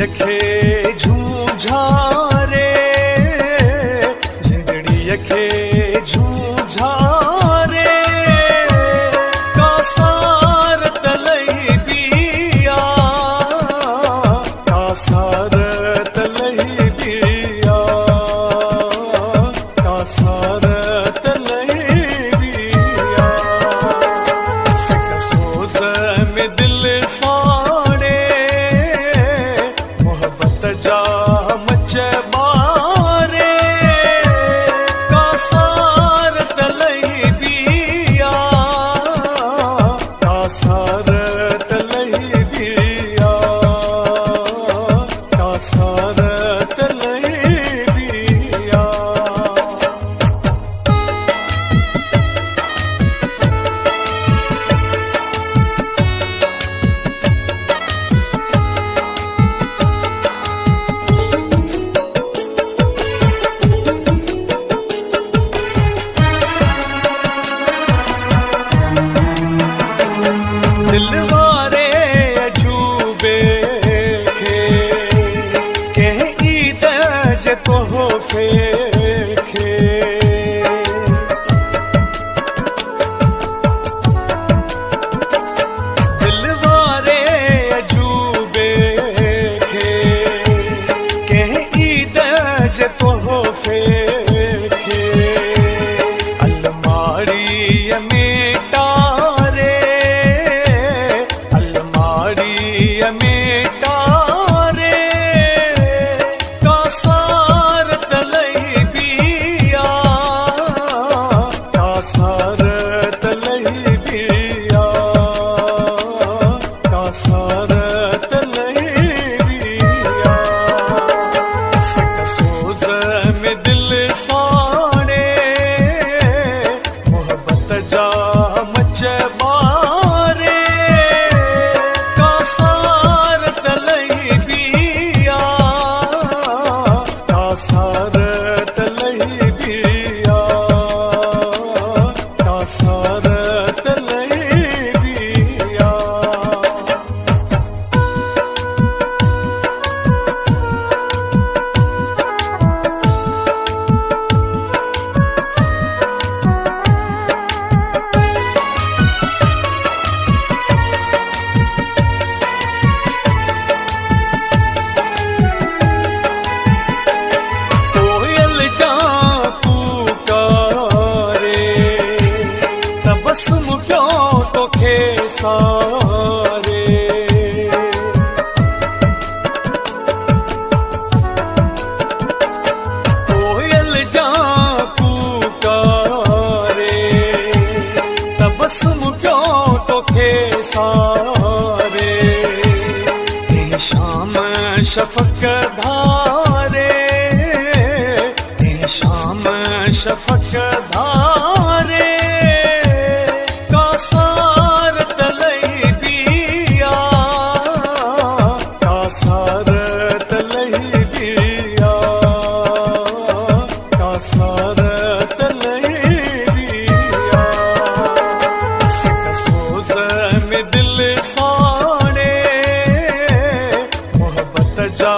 यखे झूझारे जिंदड़ी यखे झूझारे कासार तलई बिया कासार तलई बिया कासार तलई बिया सिक सोज में दिल साड़े मोहब्बत जा मच मारे कासार तलई बिया कासार तलई बिया कासार तलई बिया दिलवारे अजूबे खे कह ईद जे तोहफे खे दिलवारे अजूबे खे कह ईद जे तोहफे खे अलमारी में में तारे कासार तलई बिया कासार तलई बिया कासार तलई बिया सिक सोज में दिल साड़े मोहब्बत जा मच मारे कासार तलई बिया कासार तलई बिया कासार तलई बिया तबसुम क्यों तोखे सारे कोयल जा पुकारे तबसुम क्यों तोखे सारे शाम शफक धारे शाम शफक धारे कासार तलई बिया कासार तलई बिया कासार तलई बिया सिक सोज में दिल साड़े मोहब्बत जा